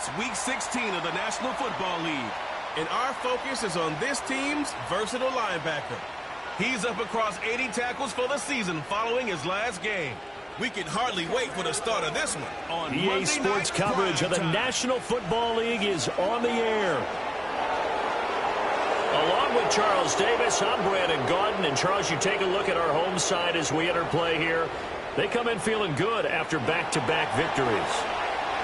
It's Week 16 of the National Football League, and our focus is on this team's versatile linebacker. He's up across 80 tackles for the season following his last game. We can hardly wait for the start of this one on EA Monday Sports Night coverage Prime of the Time. National Football League is on the air. Along with Charles Davis, I'm Brandon Gaudin. And Charles, you take a look at our home side as we enter play here. They come in feeling good after back-to-back victories.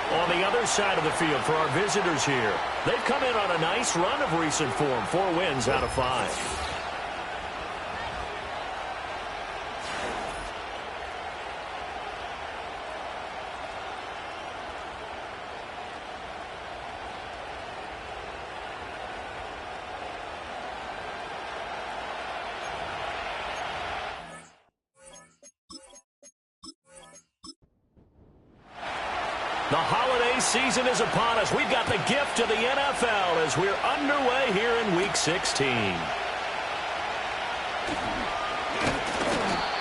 On the other side of the field for our visitors here, they've come in on a nice run of recent form, 4 wins out of 5. The holiday season is upon us. We've got the gift of the NFL as we're underway here in Week 16.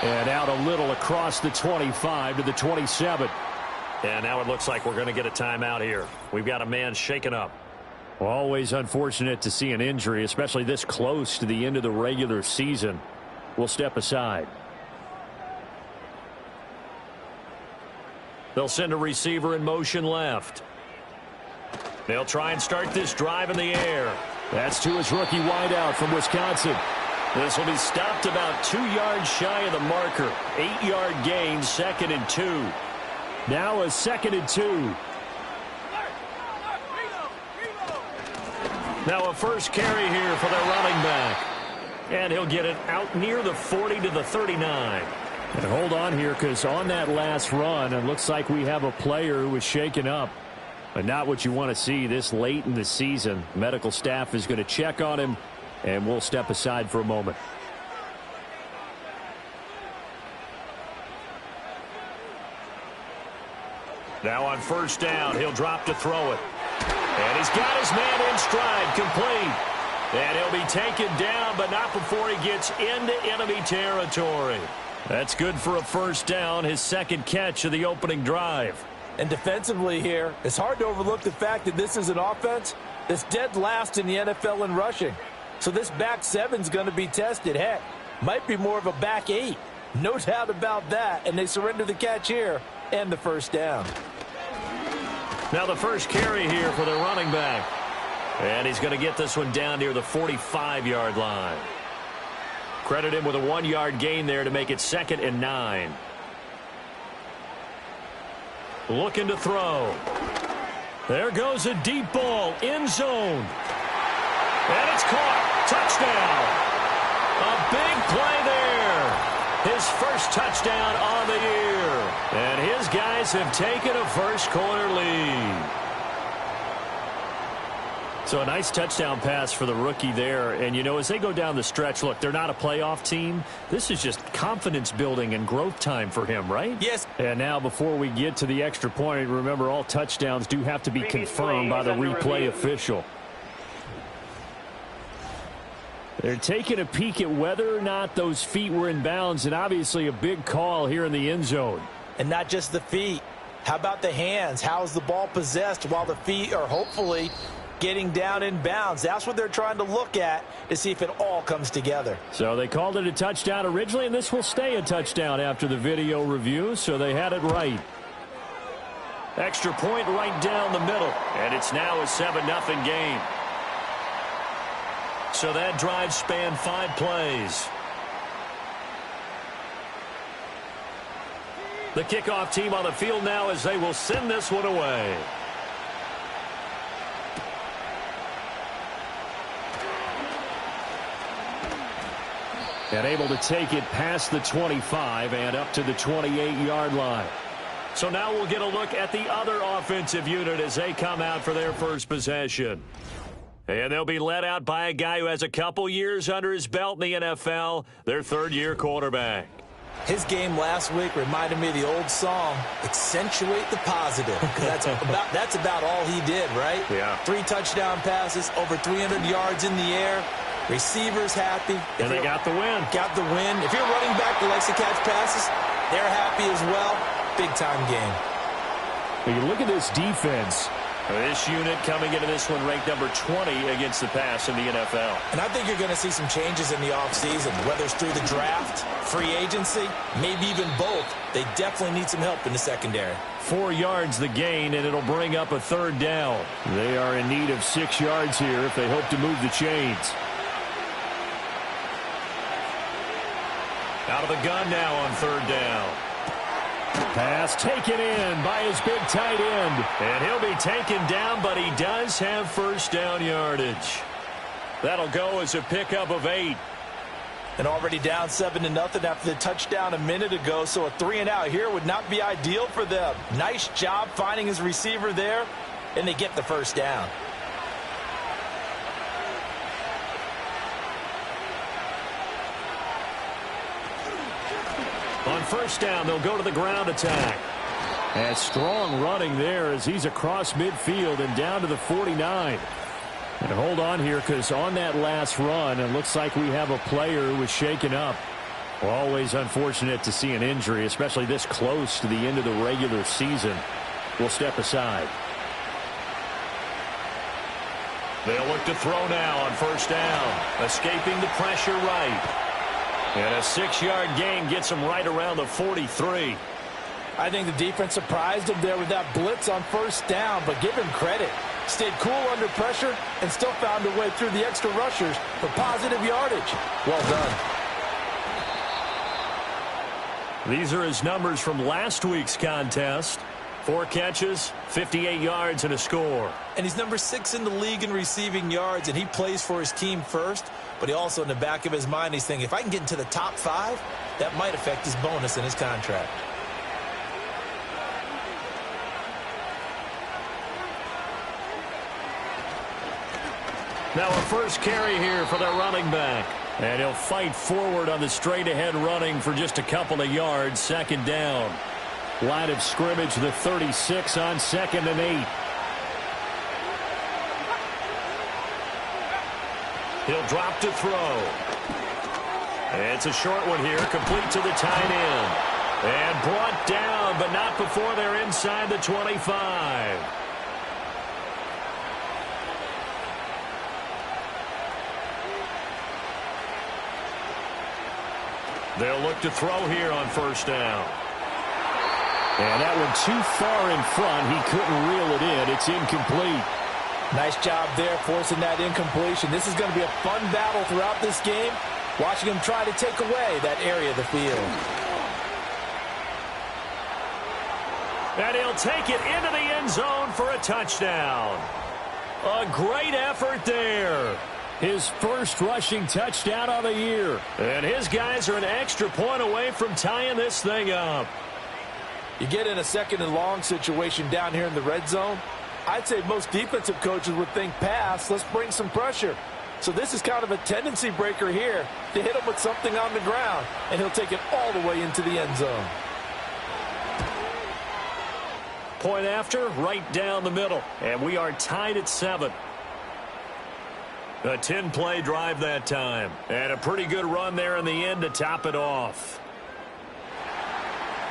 And out a little across the 25 to the 27. And now it looks like we're going to get a timeout here. We've got a man shaken up. Always unfortunate to see an injury, especially this close to the end of the regular season. We'll step aside. They'll send a receiver in motion left. They'll try and start this drive in the air. That's to his rookie wideout from Wisconsin. This will be stopped about 2 yards shy of the marker. 8-yard gain, 2nd and 2. Now a 2nd and 2. Now a first carry here for their running back. And he'll get it out near the 40 to the 39. And hold on here, because on that last run, it looks like we have a player who was shaken up. But not what you want to see this late in the season. Medical staff is going to check on him, and we'll step aside for a moment. Now on first down, he'll drop to throw it. And he's got his man in stride, complete. And he'll be taken down, but not before he gets into enemy territory. That's good for a first down, his 2nd catch of the opening drive. And defensively here, it's hard to overlook the fact that this is an offense that's dead last in the NFL in rushing. So this back 7's going to be tested. Heck, might be more of a back 8. No doubt about that. And they surrender the catch here and the first down. Now the first carry here for the running back. And he's going to get this one down near the 45-yard line. Credit him with a 1-yard gain there to make it 2nd and 9. Looking to throw. There goes a deep ball, end zone. And it's caught. Touchdown. A big play there. His first touchdown on the year. And his guys have taken a first-quarter lead. So a nice touchdown pass for the rookie there. And, you know, as they go down the stretch, look, they're not a playoff team. This is just confidence building and growth time for him, right? Yes. And now before we get to the extra point, remember all touchdowns do have to be confirmed by the replay official. They're taking a peek at whether or not those feet were in bounds, and obviously a big call here in the end zone. And not just the feet. How about the hands? How is the ball possessed while the feet are hopefully getting down in bounds? That's what they're trying to look at to see if it all comes together. So they called it a touchdown originally, and this will stay a touchdown after the video review, so they had it right. Extra point right down the middle, and it's now a 7-0 game. So that drive spanned 5 plays. The kickoff team on the field now as they will send this one away. And able to take it past the 25 and up to the 28-yard line. So now we'll get a look at the other offensive unit as they come out for their first possession. And they'll be led out by a guy who has a couple years under his belt in the NFL, their 3rd-year quarterback. His game last week reminded me of the old song, Accentuate the Positive. That's about all he did, right? Yeah. 3 touchdown passes, over 300 yards in the air. Receivers happy. And they got the win. Got the win. If you're a running back that likes to catch passes, they're happy as well. Big-time game. When you look at this defense, This unit coming into this one ranked number 20 against the pass in the NFL. And I think you're going to see some changes in the offseason, whether it's through the draft, free agency, maybe even both. They definitely need some help in the secondary. 4 yards the gain, and it'll bring up a 3rd down. They are in need of 6 yards here if they hope to move the chains. Out of the gun now on 3rd down. Pass taken in by his big tight end. And he'll be taken down, but he does have 1st down yardage. That'll go as a pickup of 8. And already down 7-0 after the touchdown a minute ago, so a 3-and-out here would not be ideal for them. Nice job finding his receiver there, and they get the 1st down. On 1st down, they'll go to the ground attack. And strong running there as he's across midfield and down to the 49. And hold on here, because on that last run, it looks like we have a player who was shaken up. Always unfortunate to see an injury, especially this close to the end of the regular season. We'll step aside. They'll look to throw now on 1st down. Escaping the pressure right. And a 6-yard gain gets him right around the 43. I think the defense surprised him there with that blitz on 1st down, but give him credit. Stayed cool under pressure and still found a way through the extra rushers for positive yardage. Well done. These are his numbers from last week's contest. 4 catches, 58 yards, and a score. And he's number 6 in the league in receiving yards, and he plays for his team first. But he also, in the back of his mind, he's thinking, if I can get into the top 5, that might affect his bonus in his contract. Now a 1st carry here for their running back. And he'll fight forward on the straight-ahead running for just a couple of yards. 2nd down. Line of scrimmage, the 36 on 2nd and 8. He'll drop to throw. It's a short one here, complete to the tight end. And brought down, but not before they're inside the 25. They'll look to throw here on 1st down. And that one too far in front. He couldn't reel it in. It's incomplete. Nice job there forcing that incompletion. This is going to be a fun battle throughout this game, watching him try to take away that area of the field. And he'll take it into the end zone for a touchdown. A great effort there. His 1st rushing touchdown of the year. And his guys are an extra point away from tying this thing up. You get in a 2nd and long situation down here in the red zone, I'd say most defensive coaches would think pass, let's bring some pressure. So this is kind of a tendency breaker here to hit him with something on the ground, and he'll take it all the way into the end zone. Point after, right down the middle. And we are tied at 7. A 10-play drive that time. And a pretty good run there in the end to top it off.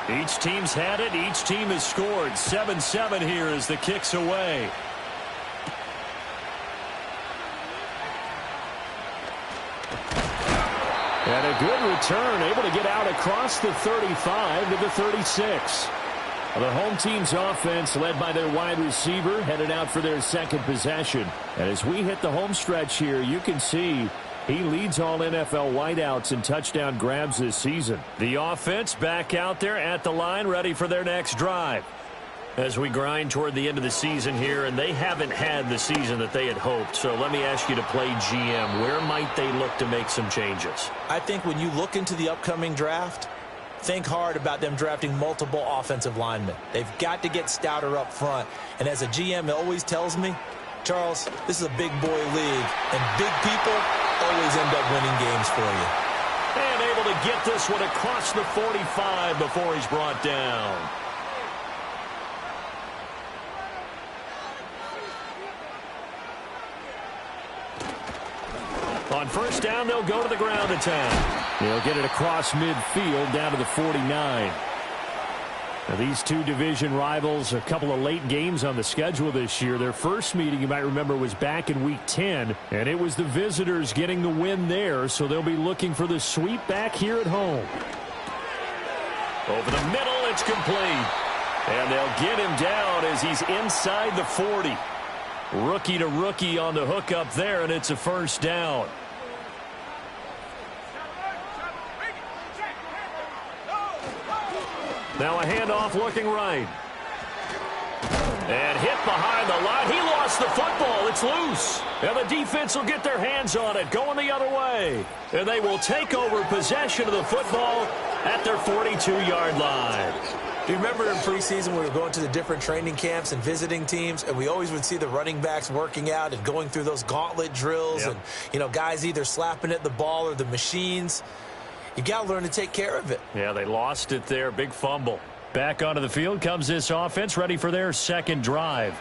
Each team's had it. Each team has scored. 7-7 here as the kick's away. And a good return, able to get out across the 35 to the 36. The home team's offense, led by their wide receiver, headed out for their 2nd possession. And as we hit the home stretch here, you can see he leads all NFL wideouts in touchdown grabs this season. The offense back out there at the line, ready for their next drive. As we grind toward the end of the season here, and they haven't had the season that they had hoped. So let me ask you to play GM. Where might they look to make some changes? I think when you look into the upcoming draft, think hard about them drafting multiple offensive linemen. They've got to get stouter up front. And as a GM always tells me, Charles, this is a big boy league, and big people always end up winning games for you. And able to get this one across the 45 before he's brought down. On 1st down, they'll go to the ground attack. They'll get it across midfield down to the 49. Now, these two division rivals, a couple of late games on the schedule this year. Their first meeting, you might remember, was back in Week 10, and it was the visitors getting the win there, so they'll be looking for the sweep back here at home. Over the middle, it's complete. And they'll get him down as he's inside the 40. Rookie to rookie on the hook up there, and it's a first down. Now a handoff looking right. And hit behind the line. He lost the football. It's loose. And the defense will get their hands on it, going the other way. And they will take over possession of the football at their 42-yard line. Do you remember in preseason we were going to the different training camps and visiting teams, and we always would see the running backs working out and going through those gauntlet drills, and, you know, guys either slapping at the ball or the machines. You got to learn to take care of it. Yeah, they lost it there. Big fumble. Back onto the field comes this offense, ready for their second drive.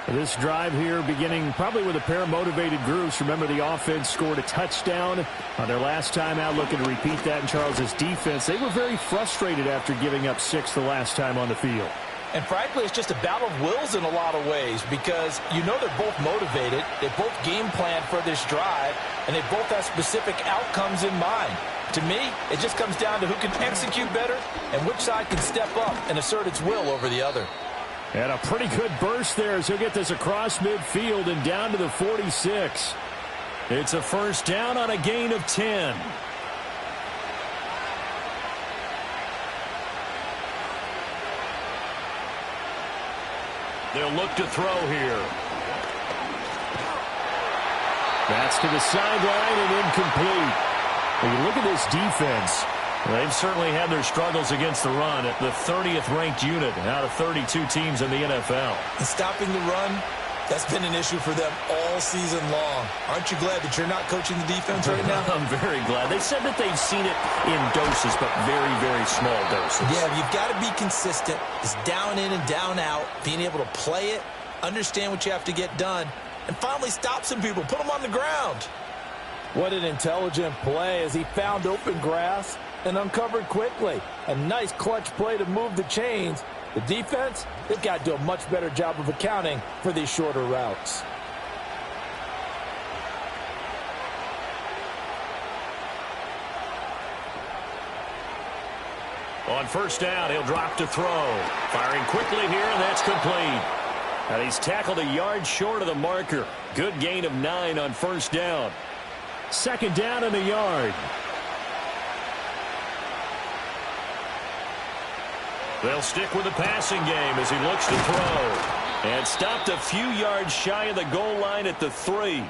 This drive here beginning probably with a pair of motivated groups. Remember, the offense scored a touchdown on their last time out, looking to repeat that in Charles's defense. They were very frustrated after giving up 6 the last time on the field. And frankly, it's just a battle of wills in a lot of ways, because you know they're both motivated, they both game plan for this drive, and they both have specific outcomes in mind. To me, it just comes down to who can execute better and which side can step up and assert its will over the other. And a pretty good burst there as he'll get this across midfield and down to the 46. It's a first down on a gain of 10. They'll look to throw here. That's to the sideline and incomplete. When you look at this defense, they've certainly had their struggles against the run at the 30th ranked unit out of 32 teams in the NFL. And stopping the run, that's been an issue for them all season long. Aren't you glad that you're not coaching the defense right now? I'm very glad. They said that they've seen it in doses, but very, very small doses. Yeah, you've got to be consistent. It's down in and down out, being able to play it, understand what you have to get done, and finally stop some people, put them on the ground. What an intelligent play as he found open grass and uncovered quickly. A nice clutch play to move the chains. The defense, they've got to do a much better job of accounting for these shorter routes. On first down, he'll drop to throw. Firing quickly here, and that's complete. And he's tackled a yard short of the marker. Good gain of 9 on first down. Second down and a yard. They'll stick with the passing game as he looks to throw. And stopped a few yards shy of the goal line at the 3.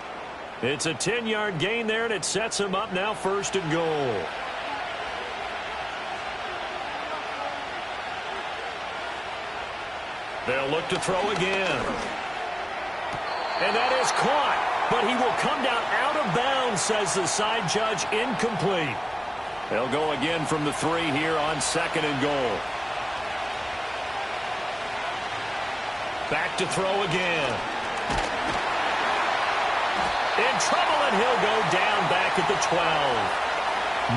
It's a 10-yard gain there, and it sets him up now first and goal. They'll look to throw again. And that is caught. But he will come down out of bounds, says the side judge. Incomplete. They'll go again from the 3 here on second and goal. Back to throw again. In trouble, and he'll go down back at the 12.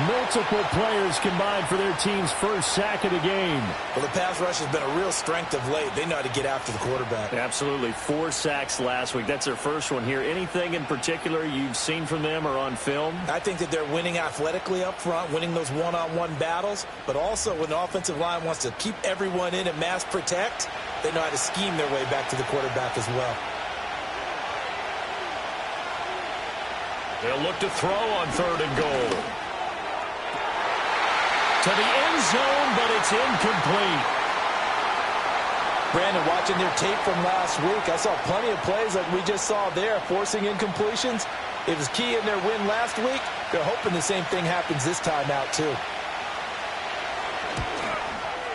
Multiple players combined for their team's first sack of the game. Well, the pass rush has been a real strength of late. They know how to get after the quarterback. Absolutely. 4 sacks last week. That's their first one here. Anything in particular you've seen from them or on film? I think that they're winning athletically up front, winning those one-on-one battles, but also when the offensive line wants to keep everyone in and mass protect, they know how to scheme their way back to the quarterback as well. They'll look to throw on third and goal. To the end zone, but it's incomplete. Brandon, watching their tape from last week, I saw plenty of plays like we just saw there, forcing incompletions. It was key in their win last week. They're hoping the same thing happens this time out, too.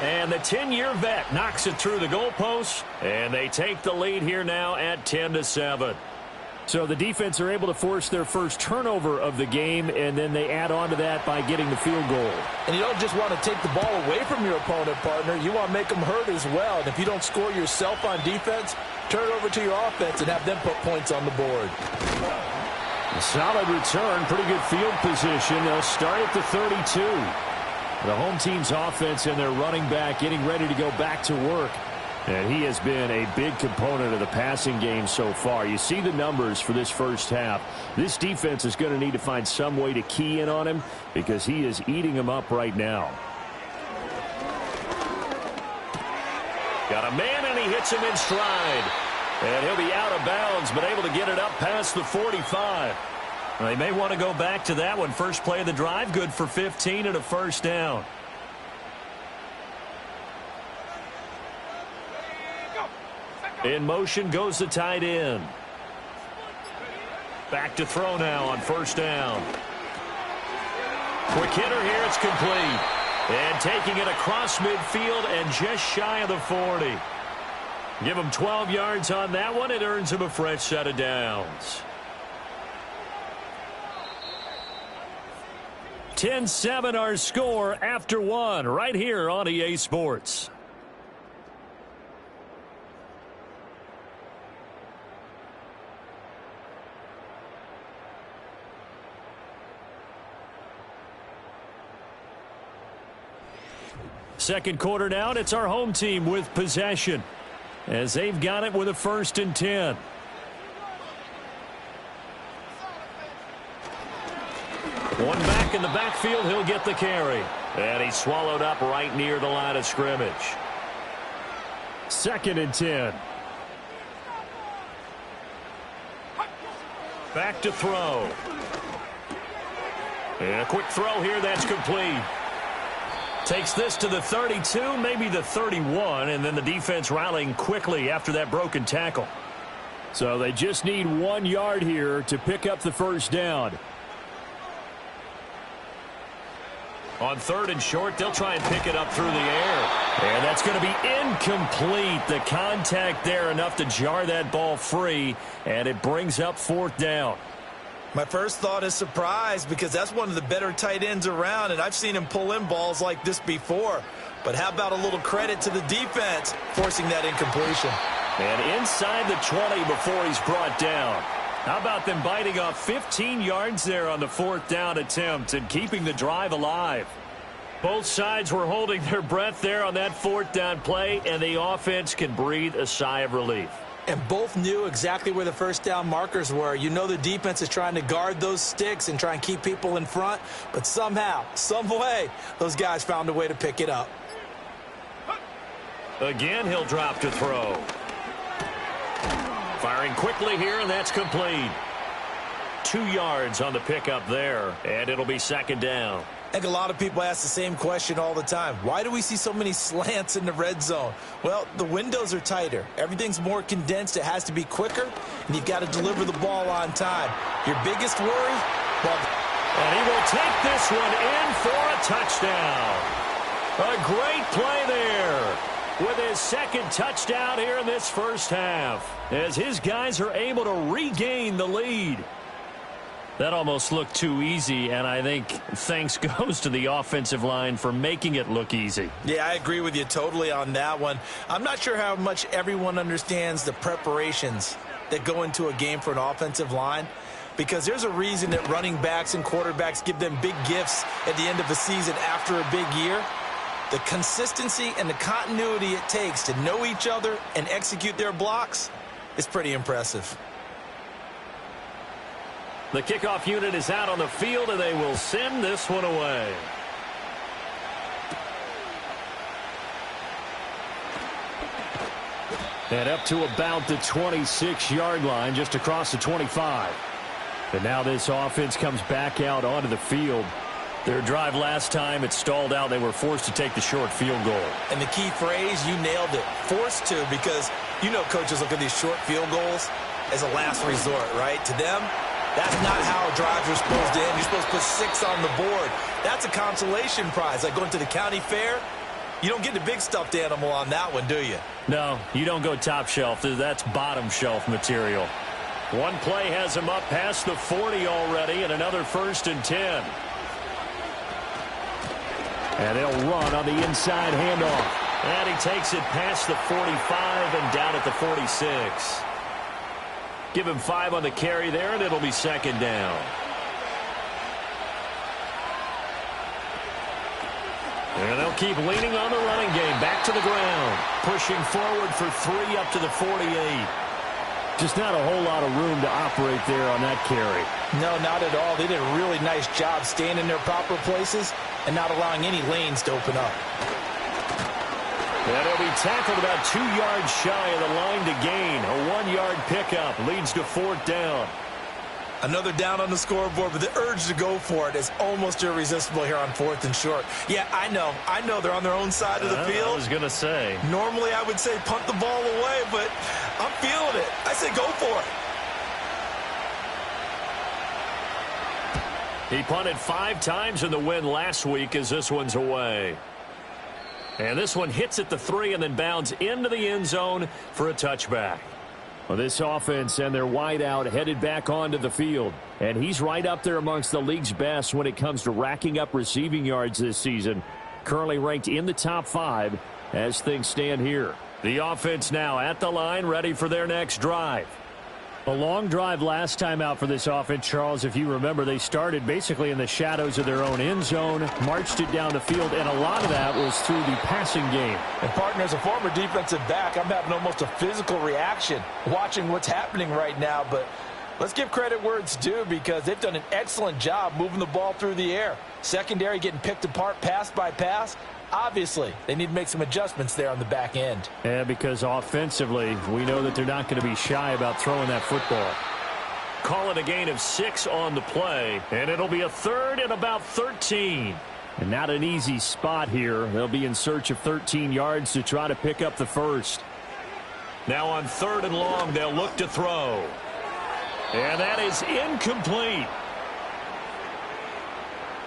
And the 10-year vet knocks it through the goalpost, and they take the lead here now at 10-7. So the defense are able to force their first turnover of the game, and then they add on to that by getting the field goal. And you don't just want to take the ball away from your opponent, partner. You want to make them hurt as well. And if you don't score yourself on defense, turn it over to your offense and have them put points on the board. A solid return, pretty good field position. They'll start at the 32. The home team's offense and their running back getting ready to go back to work. And he has been a big component of the passing game so far. You see the numbers for this first half. This defense is going to need to find some way to key in on him because he is eating them up right now. Got a man, and he hits him in stride. And he'll be out of bounds, but able to get it up past the 45. They may want to go back to that one. First play of the drive, good for 15 and a first down. In motion goes the tight end. Back to throw now on first down. Quick hitter here, it's complete. And taking it across midfield and just shy of the 40. Give him 12 yards on that one. It earns him a fresh set of downs. 10-7 our score after one right here on EA Sports. Second quarter now, and it's our home team with possession as they've got it with a 1st and 10. One back in the backfield, he'll get the carry. And he's swallowed up right near the line of scrimmage. 2nd and 10. Back to throw. And a quick throw here, that's complete. Takes this to the 32, maybe the 31, and then the defense rallying quickly after that broken tackle. So they just need 1 yard here to pick up the first down. On 3rd and short, they'll try and pick it up through the air. And that's going to be incomplete. The contact there enough to jar that ball free, and it brings up 4th down. My first thought is surprise because that's one of the better tight ends around, and I've seen him pull in balls like this before. But how about a little credit to the defense forcing that incompletion? And inside the 20 before he's brought down. How about them biting off 15 yards there on the 4th down attempt and keeping the drive alive? Both sides were holding their breath there on that 4th down play, and the offense can breathe a sigh of relief. And both knew exactly where the first down markers were. You know the defense is trying to guard those sticks and try and keep people in front. But somehow, some way, those guys found a way to pick it up. Again, he'll drop to throw. Firing quickly here, and that's complete. 2 yards on the pickup there, and it'll be 2nd down. I think a lot of people ask the same question all the time. Why do we see so many slants in the red zone? Well, the windows are tighter. Everything's more condensed. It has to be quicker, and you've got to deliver the ball on time. Your biggest worry? Well, and he will take this one in for a touchdown. A great play there with his 2nd touchdown here in this first half as his guys are able to regain the lead. That almost looked too easy, and I think thanks goes to the offensive line for making it look easy. Yeah, I agree with you totally on that one. I'm not sure how much everyone understands the preparations that go into a game for an offensive line, because there's a reason that running backs and quarterbacks give them big gifts at the end of a season after a big year. The consistency and the continuity it takes to know each other and execute their blocks is pretty impressive. The kickoff unit is out on the field, and they will send this one away. And up to about the 26-yard line, just across the 25. And now this offense comes back out onto the field. Their drive last time, it stalled out. They were forced to take the short field goal. And the key phrase, you nailed it, forced to, because you know coaches look at these short field goals as a last resort, right? To them, that's not how drives are supposed to end. You're supposed to put 6 on the board. That's a consolation prize. Like going to the county fair, you don't get the big stuffed animal on that one, do you? No, you don't go top shelf. That's bottom shelf material. One play has him up past the 40 already, and another 1st and 10. And they'll run on the inside handoff. And he takes it past the 45 and down at the 46. Give him 5 on the carry there, and it'll be 2nd down. And they'll keep leaning on the running game. Back to the ground. Pushing forward for 3 up to the 48. Just not a whole lot of room to operate there on that carry. No, not at all. They did a really nice job staying in their proper places and not allowing any lanes to open up. And he'll be tackled about 2 yards shy of the line to gain. A 1-yard pickup leads to 4th down. Another down on the scoreboard, but the urge to go for it is almost irresistible here on 4th and short. Yeah, I know they're on their own side of the field. I was going to say. Normally I would say punt the ball away, but I'm feeling it. I say go for it. He punted 5 times in the win last week as this one's away. And this one hits at the 3 and then bounds into the end zone for a touchback. Well, this offense and their wideout headed back onto the field. And he's right up there amongst the league's best when it comes to racking up receiving yards this season. Currently ranked in the top 5 as things stand here. The offense now at the line, ready for their next drive. A long drive last time out for this offense, Charles. If you remember, they started basically in the shadows of their own end zone, marched it down the field, and a lot of that was through the passing game. And, partner, as a former defensive back, I'm having almost a physical reaction watching what's happening right now. But let's give credit where it's due because they've done an excellent job moving the ball through the air. Secondary getting picked apart pass by pass. Obviously, they need to make some adjustments there on the back end. Yeah, because offensively, we know that they're not going to be shy about throwing that football. Call it a gain of 6 on the play, and it'll be a 3rd and about 13. And not an easy spot here. They'll be in search of 13 yards to try to pick up the first. Now on 3rd and long, they'll look to throw. And that is incomplete.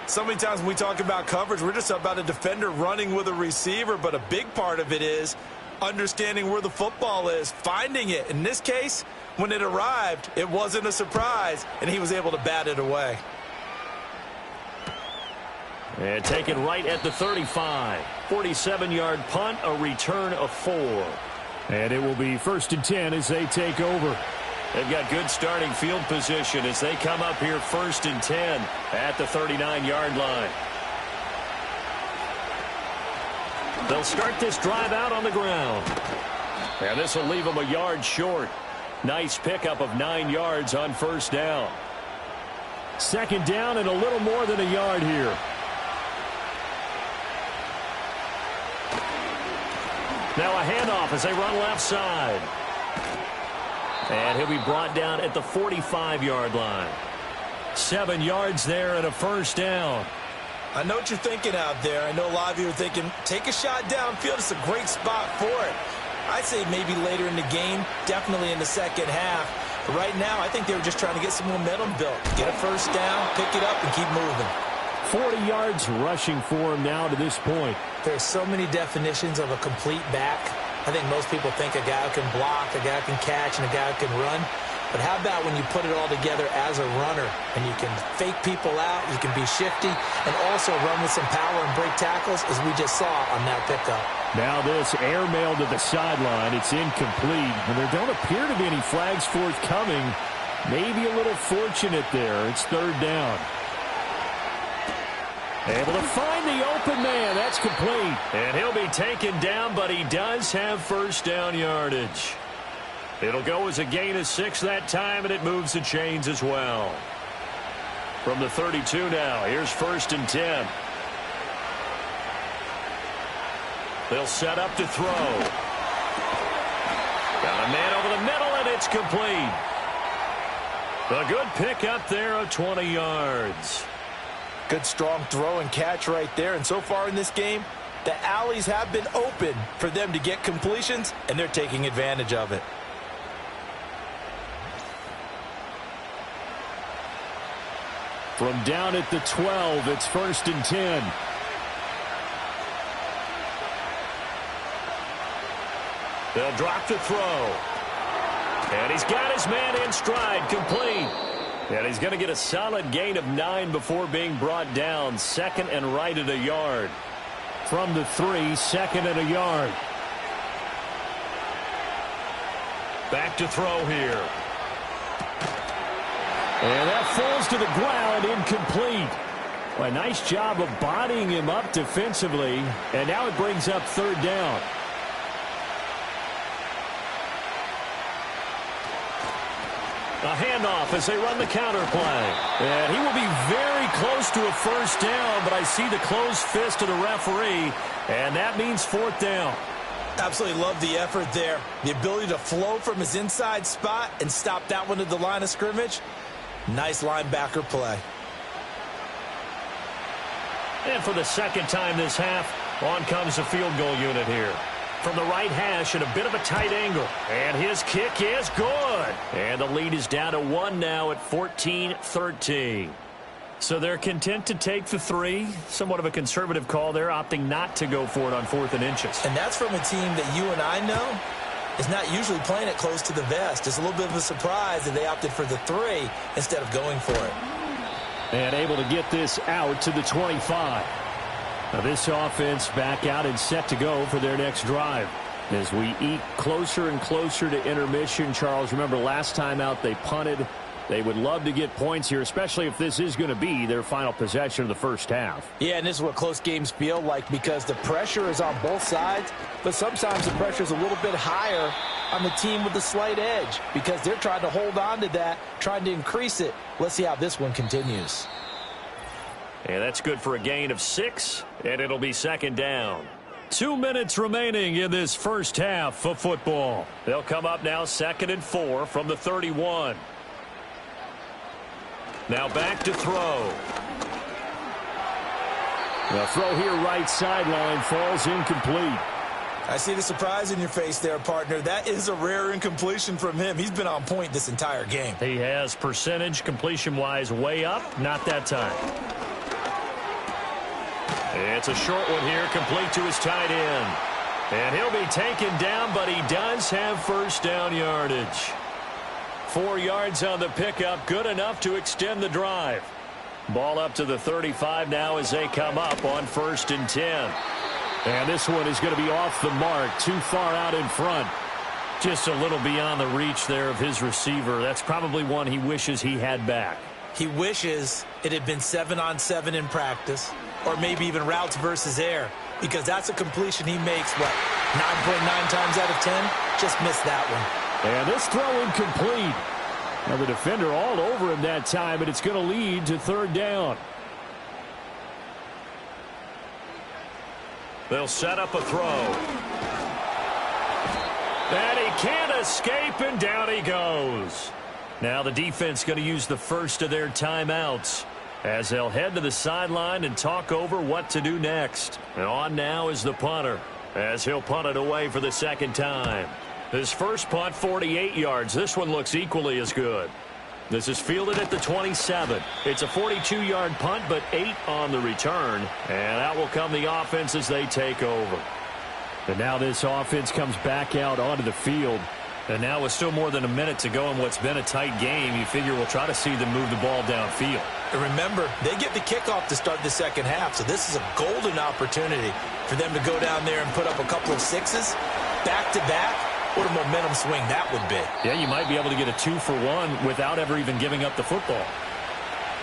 So many times when we talk about coverage, we're just about a defender running with a receiver, but a big part of it is understanding where the football is, finding it. In this case, when it arrived, it wasn't a surprise, and he was able to bat it away. And taken right at the 35. 47-yard punt, a return of 4. And it will be 1st and 10 as they take over. They've got good starting field position as they come up here 1st and 10 at the 39-yard line. They'll start this drive out on the ground. And this will leave them a yard short. Nice pickup of 9 yards on 1st down. 2nd down and a little more than a yard here. Now a handoff as they run left side. And he'll be brought down at the 45-yard line. 7 yards there and a 1st down. I know what you're thinking out there. I know a lot of you are thinking, take a shot downfield. It's a great spot for it. I'd say maybe later in the game, definitely in the second half. But right now, I think they were just trying to get some momentum built. Get a 1st down, pick it up, and keep moving. 40 yards rushing for him now to this point. There's so many definitions of a complete back. I think most people think a guy who can block, a guy who can catch, and a guy who can run. But how about when you put it all together as a runner and you can fake people out, you can be shifty, and also run with some power and break tackles, as we just saw on that pickup. Now this airmail to the sideline. It's incomplete, and there don't appear to be any flags forthcoming. Maybe a little fortunate there. It's 3rd down. Able to find the open man. That's complete. And he'll be taken down, but he does have 1st down yardage. It'll go as a gain of 6 that time, and it moves the chains as well. From the 32 now, here's 1st and 10. They'll set up to throw. Got a man over the middle, and it's complete. A good pickup there of 20 yards. Good strong throw and catch right there. And so far in this game, the alleys have been open for them to get completions, and they're taking advantage of it. From down at the 12, it's 1st and 10. They'll drop to throw. And he's got his man in stride, complete. And he's going to get a solid gain of 9 before being brought down. 2nd and right at a yard. From the 3, 2nd and a yard. Back to throw here. And that falls to the ground, incomplete. Well, a nice job of bodying him up defensively, and now it brings up third down. A handoff as they run the counter play. And he will be very close to a first down, but I see the closed fist of the referee, and that means fourth down. Absolutely love the effort there. The ability to flow from his inside spot and stop that one at the line of scrimmage. Nice linebacker play. And for the second time this half, on comes the field goal unit here. From the right hash at a bit of a tight angle. And his kick is good. And the lead is down to 1 now at 14-13. So they're content to take the 3. Somewhat of a conservative call there, opting not to go for it on 4th and inches. And that's from a team that you and I know is not usually playing it close to the vest. It's a little bit of a surprise that they opted for the 3 instead of going for it. And able to get this out to the 25. Now this offense back out and set to go for their next drive. As we eke closer and closer to intermission, Charles, remember last time out they punted. They would love to get points here, especially if this is going to be their final possession of the first half. Yeah, and this is what close games feel like because the pressure is on both sides, but sometimes the pressure is a little bit higher on the team with the slight edge because they're trying to hold on to that, trying to increase it. Let's see how this one continues. And that's good for a gain of 6, and it'll be second down. 2 minutes remaining in this first half of football. They'll come up now 2nd and 4 from the 31. Now back to throw. The throw here right sideline falls incomplete. I see the surprise in your face there, partner. That is a rare incompletion from him. He's been on point this entire game. He has percentage completion-wise way up. Not that time. It's a short one here, complete to his tight end. And he'll be taken down, but he does have first down yardage. 4 yards on the pickup, good enough to extend the drive. Ball up to the 35 now as they come up on 1st and 10. And this one is going to be off the mark, too far out in front. Just a little beyond the reach there of his receiver. That's probably one he wishes he had back. He wishes it had been 7-on-7 in practice, or maybe even routes versus air, because that's a completion he makes, 9.9 times out of 10? Just missed that one. And this throw incomplete. Now the defender all over him that time, and it's going to lead to 3rd down. They'll set up a throw. And he can't escape, and down he goes. Now the defense going to use the first of their timeouts as they'll head to the sideline and talk over what to do next. And on now is the punter as he'll punt it away for the second time. His first punt, 48 yards. This one looks equally as good. This is fielded at the 27. It's a 42-yard punt, but 8 on the return. And out will come the offense as they take over. And now this offense comes back out onto the field. And now with still more than a minute to go in what's been a tight game, you figure we'll try to see them move the ball downfield. And remember, they get the kickoff to start the second half, so this is a golden opportunity for them to go down there and put up a couple of 6s back-to-back. What a momentum swing that would be. Yeah, you might be able to get a 2-for-1 without ever even giving up the football.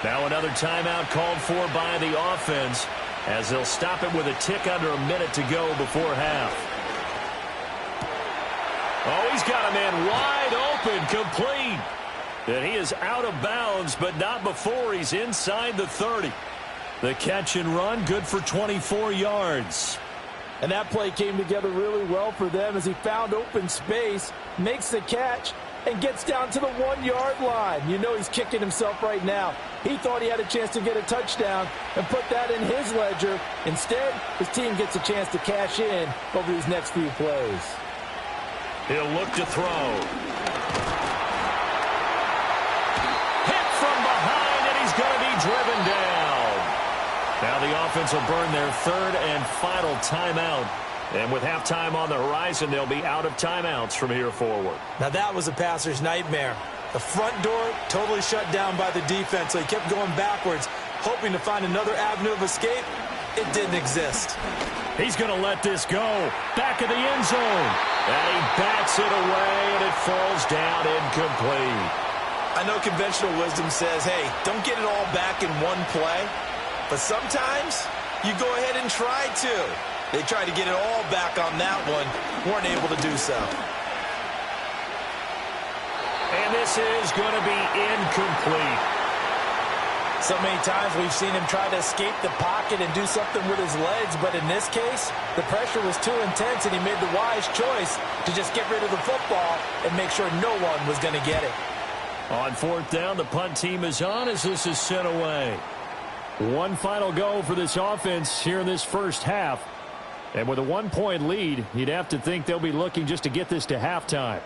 Now another timeout called for by the offense as they'll stop it with a tick under a minute to go before half. Oh, he's got a man wide open, complete. And he is out of bounds, but not before he's inside the 30. The catch and run, good for 24 yards. And that play came together really well for them as he found open space, makes the catch, and gets down to the 1-yard line. You know he's kicking himself right now. He thought he had a chance to get a touchdown and put that in his ledger. Instead, his team gets a chance to cash in over these next few plays. He'll look to throw. Hit from behind, and he's going to be driven down. Now the offense will burn their 3rd and final timeout. And with halftime on the horizon, they'll be out of timeouts from here forward. Now that was a passer's nightmare. The front door totally shut down by the defense, so he kept going backwards, hoping to find another avenue of escape. It didn't exist. He's going to let this go. Back of the end zone. And he bats it away, and it falls down incomplete. I know conventional wisdom says, hey, don't get it all back in one play. but sometimes you go ahead and try to. They tried to get it all back on that one, weren't able to do so. And this is going to be incomplete. So many times we've seen him try to escape the pocket and do something with his legs, but in this case, the pressure was too intense, and he made the wise choice to just get rid of the football and make sure no one was going to get it. On fourth down, the punt team is on as this is sent away. One final go for this offense here in this first half. And with a 1-point lead, you'd have to think they'll be looking just to get this to halftime.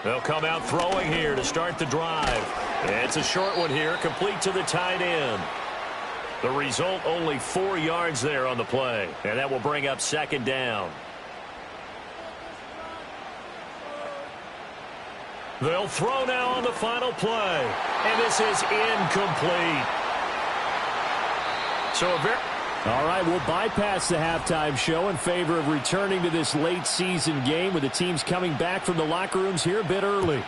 They'll come out throwing here to start the drive. It's a short one here, complete to the tight end. The result, only 4 yards there on the play. And that will bring up second down. They'll throw now on the final play. And this is incomplete. So all right, we'll bypass the halftime show in favor of returning to this late season game with the teams coming back from the locker rooms here a bit early.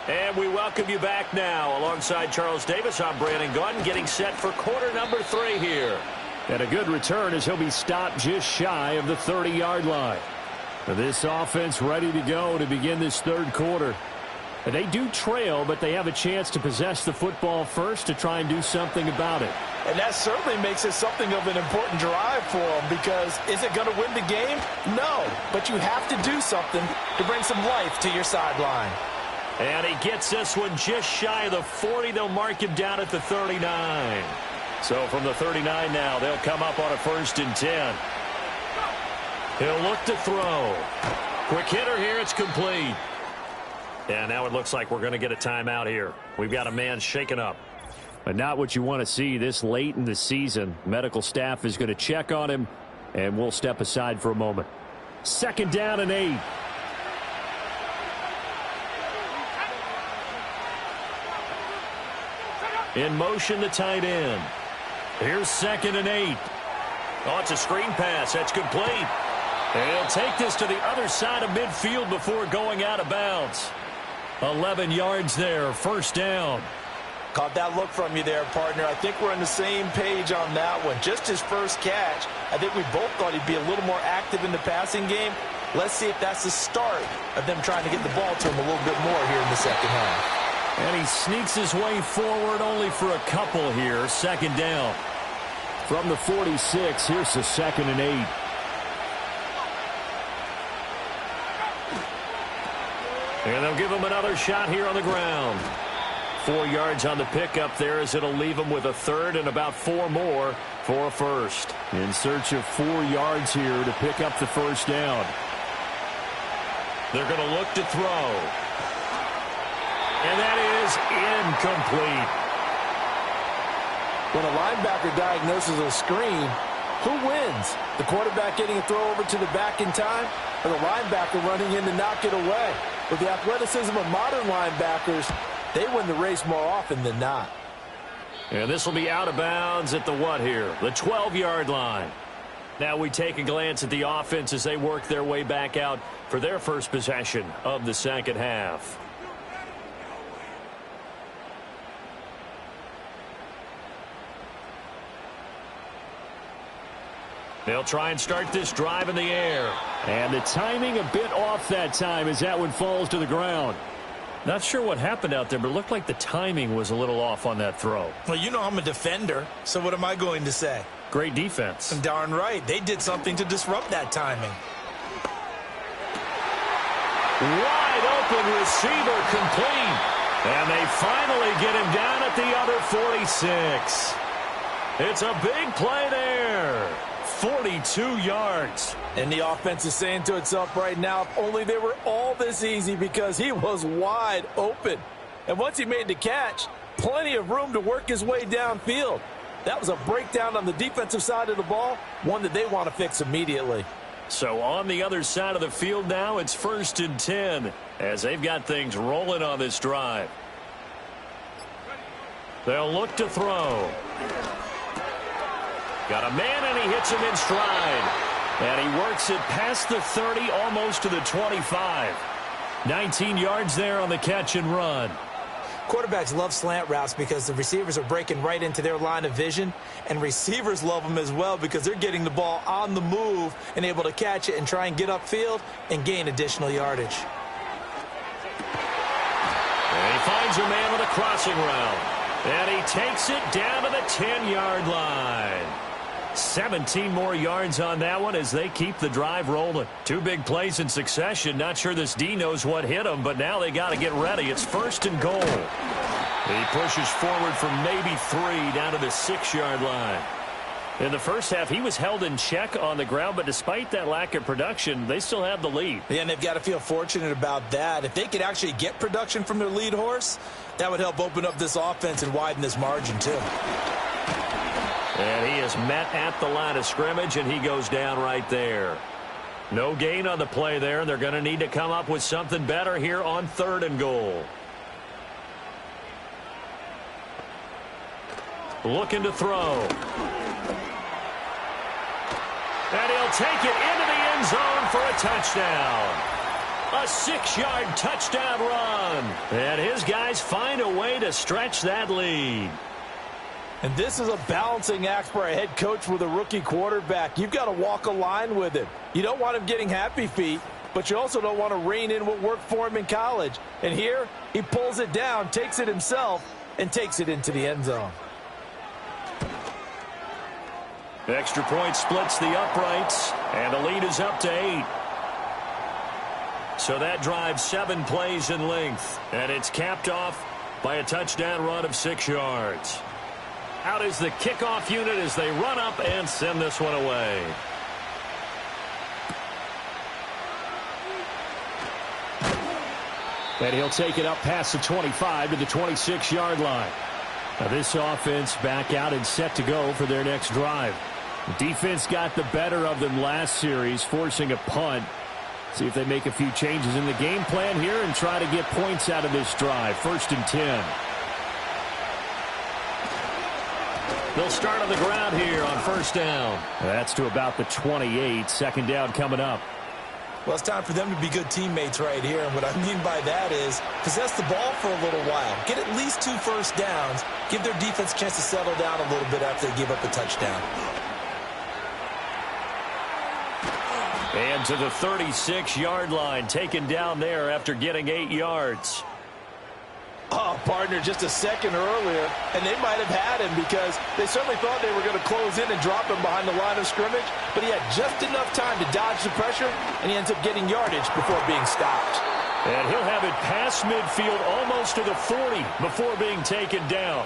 And we welcome you back now. Alongside Charles Davis, I'm Brandon Gunn, getting set for quarter number 3 here. And a good return as he'll be stopped just shy of the 30-yard line. This offense ready to go to begin this third quarter. And they do trail, but they have a chance to possess the football first to try and do something about it. And that certainly makes it something of an important drive for them, because is it going to win the game? No, but you have to do something to bring some life to your sideline. And he gets this one just shy of the 40. They'll mark him down at the 39. So from the 39 now, they'll come up on a 1st and 10. He'll look to throw. Quick hitter here, it's complete. And now it looks like we're going to get a timeout here. We've got a man shaken up. But not what you want to see this late in the season. Medical staff is going to check on him, and we'll step aside for a moment. 2nd down and 8. In motion, the tight end. Here's 2nd and 8. Oh, it's a screen pass. That's complete. And he'll take this to the other side of midfield before going out of bounds. 11 yards there, 1st down. Caught that look from you there, partner. I think we're on the same page on that one. Just his first catch. I think we both thought he'd be a little more active in the passing game. Let's see if that's the start of them trying to get the ball to him a little bit more here in the second half. And he sneaks his way forward only for a couple here. 2nd down. From the 46, here's the 2nd and 8. And they'll give him another shot here on the ground. 4 yards on the pickup there, as it'll leave him with a 3rd and about 4 more for a 1st. In search of 4 yards here to pick up the 1st down. They're going to look to throw. And that is incomplete. When a linebacker diagnoses a screen, who wins? The quarterback getting a throw over to the back in time, or the linebacker running in to knock it away? With the athleticism of modern linebackers, they win the race more often than not. And this will be out of bounds at the what here? The 12-yard line. Now we take a glance at the offense as they work their way back out for their first possession of the second half. They'll try and start this drive in the air. And the timing a bit off that time as that one falls to the ground. Not sure what happened out there, but it looked like the timing was a little off on that throw. Well, you know I'm a defender, so what am I going to say? Great defense. Darn right. They did something to disrupt that timing. Wide open receiver, complete. And they finally get him down at the other 46. It's a big play there. 42 yards. And the offense is saying to itself right now, if only they were all this easy, because he was wide open. And once he made the catch, plenty of room to work his way downfield. That was a breakdown on the defensive side of the ball, one that they want to fix immediately. So on the other side of the field now, it's 1st and 10 as they've got things rolling on this drive. They'll look to throw. Got a man, and he hits him in stride. And he works it past the 30, almost to the 25. 19 yards there on the catch and run. Quarterbacks love slant routes because the receivers are breaking right into their line of vision, and receivers love them as well because they're getting the ball on the move and able to catch it and try and get upfield and gain additional yardage. And he finds a man with a crossing route. And he takes it down to the 10-yard line. 17 more yards on that one as they keep the drive rolling. Two big plays in succession. Not sure this D knows what hit him, but now they got to get ready. It's 1st and goal. He pushes forward from maybe 3 down to the 6-yard line. In the first half, he was held in check on the ground, but despite that lack of production, they still have the lead. Yeah, and they've got to feel fortunate about that. If they could actually get production from their lead horse, that would help open up this offense and widen this margin, too. And he is met at the line of scrimmage, and he goes down right there. No gain on the play there, and they're going to need to come up with something better here on 3rd and goal. Looking to throw. And he'll take it into the end zone for a touchdown. A 6-yard touchdown run. And his guys find a way to stretch that lead. And this is a balancing act for a head coach with a rookie quarterback. You've got to walk a line with him. You don't want him getting happy feet, but you also don't want to rein in what worked for him in college. And here, he pulls it down, takes it himself, and takes it into the end zone. Extra point splits the uprights, and the lead is up to 8. So that drives 7 plays in length, and it's capped off by a touchdown run of 6 yards. Out is the kickoff unit as they run up and send this one away. And he'll take it up past the 25 to the 26-yard line. Now this offense back out and set to go for their next drive. The defense got the better of them last series, forcing a punt. See if they make a few changes in the game plan here and try to get points out of this drive. 1st and 10. They'll start on the ground here on 1st down. That's to about the 28. 2nd down coming up. Well, it's time for them to be good teammates right here. And what I mean by that is possess the ball for a little while. Get at least 2 first downs. Give their defense a chance to settle down a little bit after they give up a touchdown. And to the 36-yard line, taken down there after getting 8 yards. Oh, partner, just a second earlier, and they might have had him because they certainly thought they were going to close in and drop him behind the line of scrimmage, but he had just enough time to dodge the pressure, and he ends up getting yardage before being stopped. And he'll have it past midfield almost to the 40 before being taken down.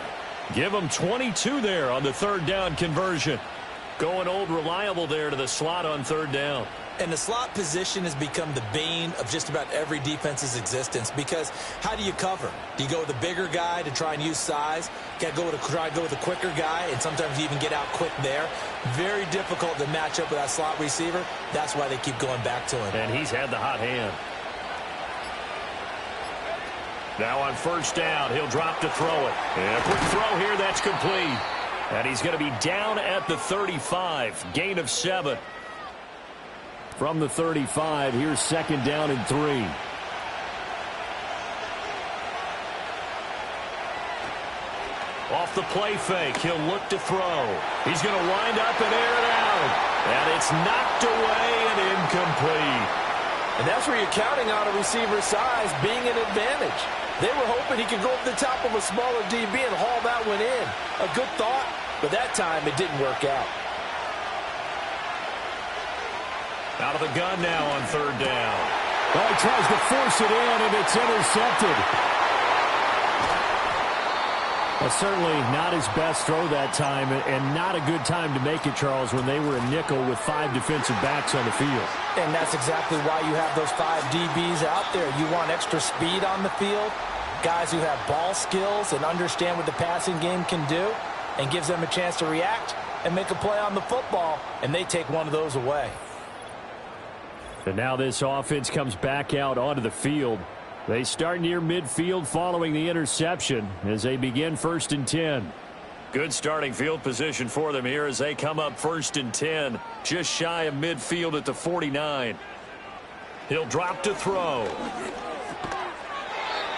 Give him 22 there on the 3rd down conversion. Going old reliable there to the slot on 3rd down. And the slot position has become the bane of just about every defense's existence because how do you cover? Do you go with a bigger guy to try and use size? Got to try to go with a quicker guy, and sometimes you even get out quick there. Very difficult to match up with that slot receiver. That's why they keep going back to him. And he's had the hot hand. Now on 1st down, he'll drop to throw it. And a quick throw here, that's complete. And he's going to be down at the 35. Gain of 7. From the 35, here's 2nd down and 3. Off the play fake, he'll look to throw. He's going to wind up and air it out. And it's knocked away and incomplete. And that's where you're counting on a receiver's size being an advantage. They were hoping he could go over the top of a smaller DB and haul that one in. A good thought, but that time it didn't work out. Out of the gun now on 3rd down. Well, he tries to force it in, and it's intercepted. Well, certainly not his best throw that time, and not a good time to make it, Charles, when they were a nickel with 5 defensive backs on the field. And that's exactly why you have those 5 DBs out there. You want extra speed on the field, guys who have ball skills and understand what the passing game can do, and gives them a chance to react and make a play on the football, and they take one of those away. And now this offense comes back out onto the field. They start near midfield following the interception as they begin 1st and 10. Good starting field position for them here as they come up 1st and 10. Just shy of midfield at the 49. He'll drop to throw.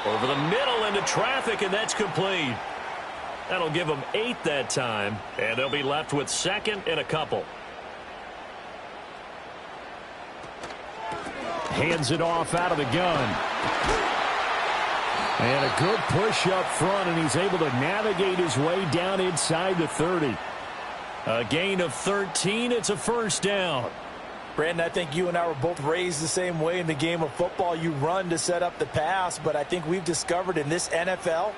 Over the middle into traffic, and that's complete. That'll give them 8 that time, and they'll be left with 2nd and a couple. Hands it off out of the gun. And a good push up front, and he's able to navigate his way down inside the 30. A gain of 13. It's a first down. Brandon, I think you and I were both raised the same way in the game of football. You run to set up the pass, but I think we've discovered in this NFL,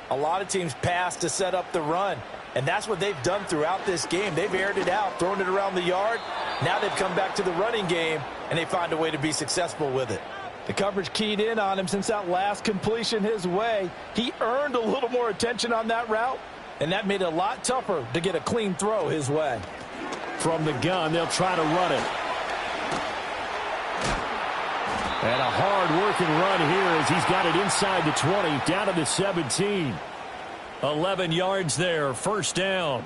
a lot of teams pass to set up the run. And that's what they've done throughout this game. They've aired it out, thrown it around the yard. Now they've come back to the running game, and they find a way to be successful with it. The coverage keyed in on him since that last completion his way. He earned a little more attention on that route, and that made it a lot tougher to get a clean throw his way. From the gun, they'll try to run it. And a hard-working run here as he's got it inside the 20, down to the 17. 11 yards there, first down.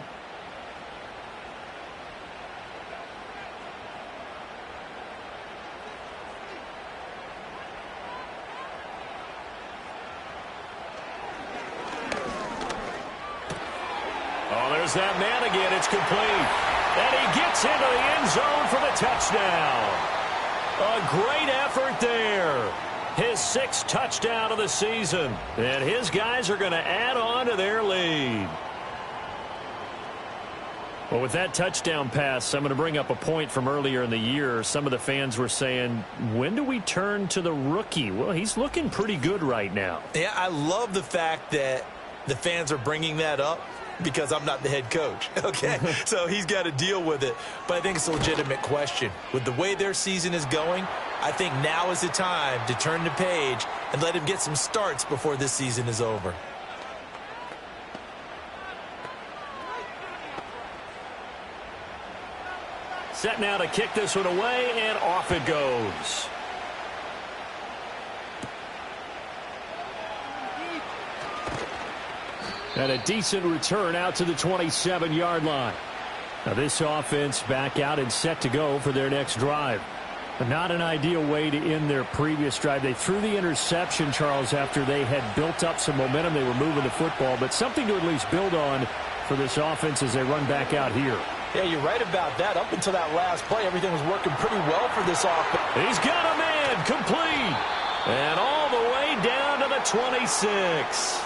Oh, there's that man again. It's complete. And he gets into the end zone for the touchdown. A great effort there. His 6th touchdown of the season. And his guys are going to add on to their lead. Well, with that touchdown pass, I'm going to bring up a point from earlier in the year. Some of the fans were saying, when do we turn to the rookie? Well, he's looking pretty good right now. Yeah, I love the fact that the fans are bringing that up, because I'm not the head coach, okay? So he's got to deal with it. But I think it's a legitimate question. With the way their season is going, I think now is the time to turn the page and let him get some starts before this season is over. Set now to kick this one away, and off it goes. And a decent return out to the 27-yard line. Now this offense back out and set to go for their next drive. But not an ideal way to end their previous drive. They threw the interception, Charles, after they had built up some momentum. They were moving the football, but something to at least build on for this offense as they run back out here. Yeah, you're right about that. Up until that last play, everything was working pretty well for this offense. He's got a man complete. And all the way down to the 26.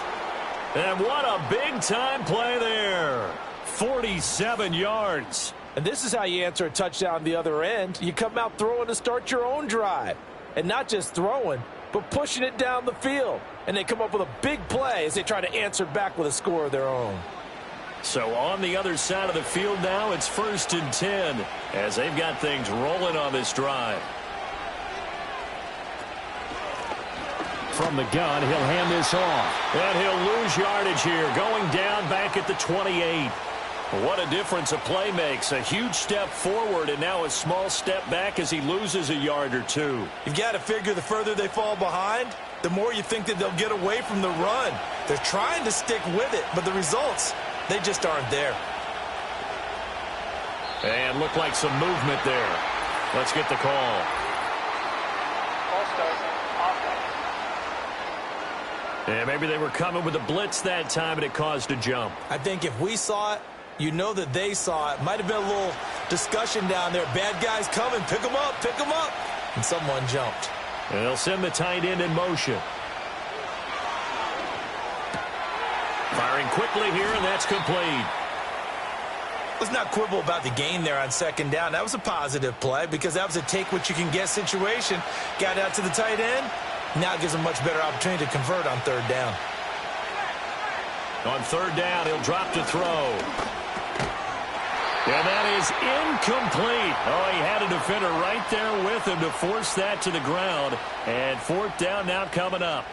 And what a big-time play there. 47 yards. And this is how you answer a touchdown the other end. You come out throwing to start your own drive. And not just throwing, but pushing it down the field. And they come up with a big play as they try to answer back with a score of their own. So on the other side of the field now, it's 1st and 10 as they've got things rolling on this drive. From the gun, he'll hand this off. And he'll lose yardage here, going down back at the 28. What a difference a play makes. A huge step forward and now a small step back as he loses a yard or two. You've got to figure the further they fall behind, the more you think that they'll get away from the run. They're trying to stick with it, but the results, they just aren't there. And looked like some movement there. Let's get the call. And maybe they were coming with a blitz that time, and it caused a jump. I think if we saw it, you know that they saw it. Might have been a little discussion down there. Bad guys coming. Pick them up. Pick them up. And someone jumped. And they'll send the tight end in motion. Firing quickly here, and that's complete. Let's not quibble about the gain there on 2nd down. That was a positive play because that was a take-what-you-can-get situation. Got out to the tight end. Now it gives him a much better opportunity to convert on 3rd down. On 3rd down, he'll drop to throw. And that is incomplete. Oh, he had a defender right there with him to force that to the ground. And 4th down now coming up.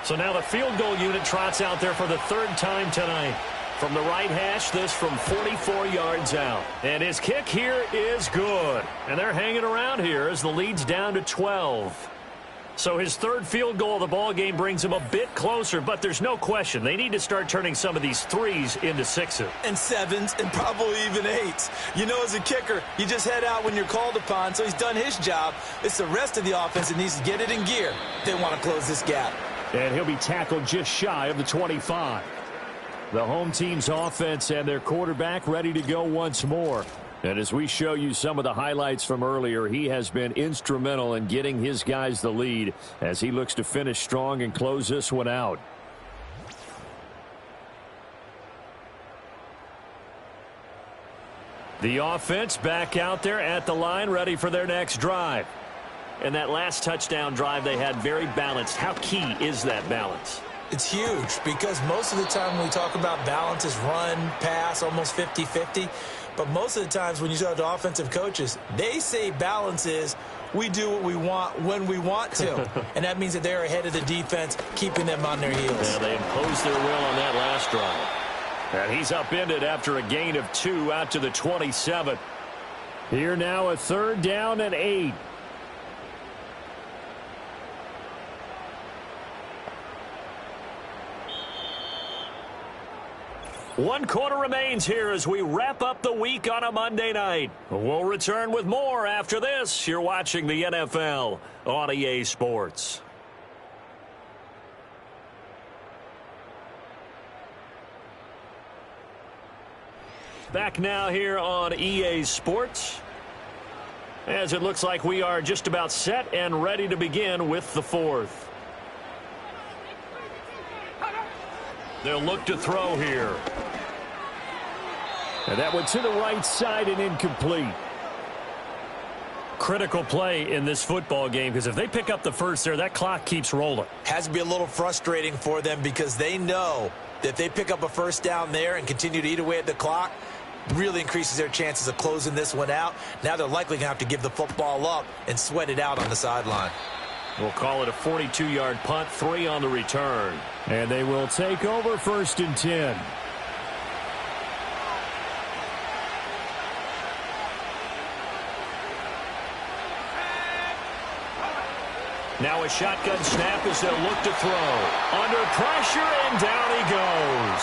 So now the field goal unit trots out there for the 3rd time tonight. From the right hash, this from 44 yards out. And his kick here is good. And they're hanging around here as the lead's down to 12. So his third field goal of the ball game brings him a bit closer, but there's no question they need to start turning some of these threes into sixes. And sevens, and probably even eights. You know, as a kicker, you just head out when you're called upon, so he's done his job. It's the rest of the offense that needs to get it in gear. They want to close this gap. And he'll be tackled just shy of the 25. The home team's offense and their quarterback ready to go once more. And as we show you some of the highlights from earlier, he has been instrumental in getting his guys the lead as he looks to finish strong and close this one out. The offense back out there at the line, ready for their next drive. And that last touchdown drive they had very balanced. How key is that balance? It's huge because most of the time when we talk about balance is run, pass, almost 50-50. But most of the times when you talk to offensive coaches, they say balance is we do what we want when we want to. And that means that they're ahead of the defense, keeping them on their heels. Yeah, they imposed their will on that last drive. And he's upended after a gain of 2 out to the 27. Here now a 3rd down and 8. One quarter remains here as we wrap up the week on a Monday night. We'll return with more after this. You're watching the NFL on EA Sports. Back now here on EA Sports, as it looks like we are just about set and ready to begin with the 4th. They'll look to throw here. And that went to the right side and incomplete. Critical play in this football game because if they pick up the first there, that clock keeps rolling. Has to be a little frustrating for them because they know that if they pick up a first down there and continue to eat away at the clock, really increases their chances of closing this one out. Now they're likely going to have to give the football up and sweat it out on the sideline. We'll call it a 42-yard punt, 3 on the return. And they will take over 1st and 10. Now a shotgun snap as they'll look to throw. Under pressure, and down he goes.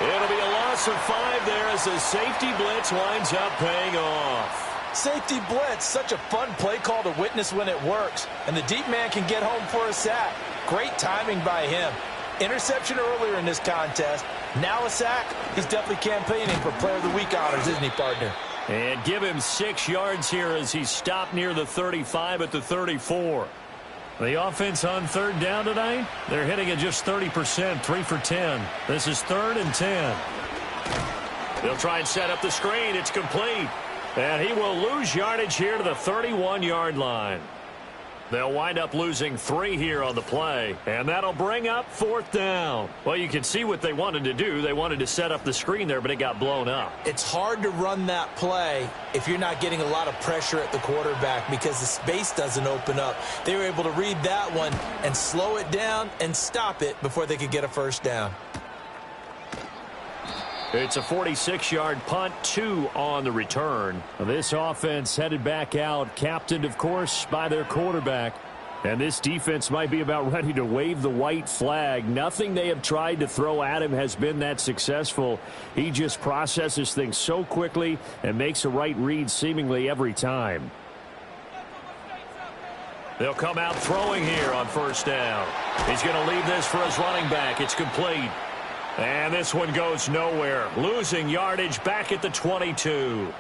It'll be a loss of 5 there as the safety blitz winds up paying off. Safety blitz, such a fun play call to witness when it works. And the deep man can get home for a sack. Great timing by him. Interception earlier in this contest. Now a sack. He's definitely campaigning for Player of the Week honors, isn't he, partner? And give him 6 yards here as he stopped near the 35 at the 34. The offense on 3rd down tonight, they're hitting at just 30%, 3 for 10. This is 3rd and 10. They'll try and set up the screen. It's complete. And he will lose yardage here to the 31-yard line. They'll wind up losing 3 here on the play, and that'll bring up 4th down. Well, you can see what they wanted to do. They wanted to set up the screen there, but it got blown up. It's hard to run that play if you're not getting a lot of pressure at the quarterback because the space doesn't open up. They were able to read that one and slow it down and stop it before they could get a first down. It's a 46-yard punt, 2 on the return. This offense headed back out, captained, of course, by their quarterback. And this defense might be about ready to wave the white flag. Nothing they have tried to throw at him has been that successful. He just processes things so quickly and makes a right read seemingly every time. They'll come out throwing here on 1st down. He's going to leave this for his running back. It's complete. And this one goes nowhere. Losing yardage back at the 22.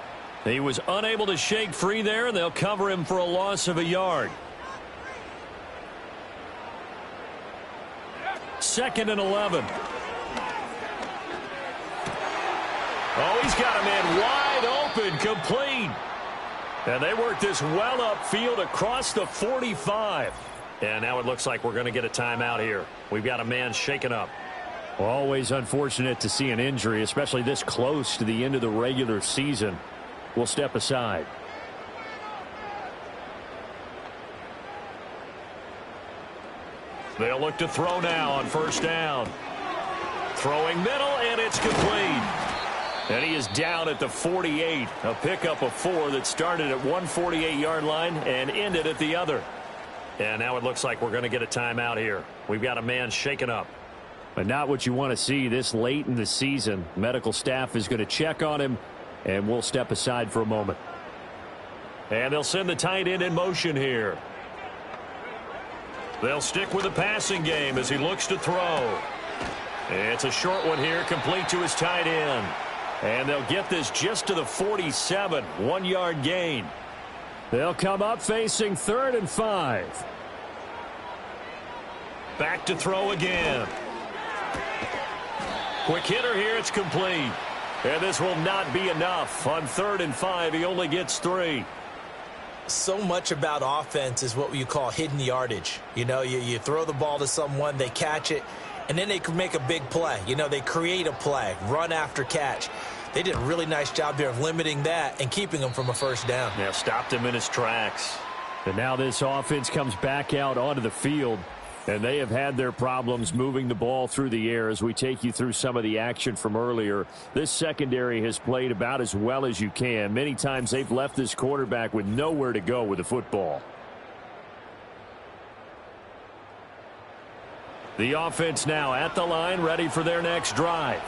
He was unable to shake free there, and they'll cover him for a loss of a yard. 2nd and 11. Oh, he's got a man wide open, complete. And they work this well upfield across the 45. And now it looks like we're going to get a timeout here. We've got a man shaken up. Always unfortunate to see an injury, especially this close to the end of the regular season. We'll step aside. They'll look to throw now on 1st down. Throwing middle, and it's complete. And he is down at the 48. A pickup of 4 that started at one 48-yard line and ended at the other. And now it looks like we're going to get a timeout here. We've got a man shaken up. But not what you want to see this late in the season. Medical staff is going to check on him, and we'll step aside for a moment. And they'll send the tight end in motion here. They'll stick with the passing game as he looks to throw. It's a short one here, complete to his tight end. And they'll get this just to the 47, 1-yard gain. They'll come up facing 3rd and 5. Back to throw again. Quick hitter here, it's complete. And this will not be enough. On 3rd and 5, he only gets 3. So much about offense is what you call hidden yardage. You know, you throw the ball to someone, they catch it, and then they can make a big play. You know, they create a play, run after catch. They did a really nice job there of limiting that and keeping him from a first down. Yeah, stopped him in his tracks. And now this offense comes back out onto the field, and they have had their problems moving the ball through the air. As we take you through some of the action from earlier, this secondary has played about as well as you can. Many times they've left this quarterback with nowhere to go with the football. The offense now at the line, ready for their next drive.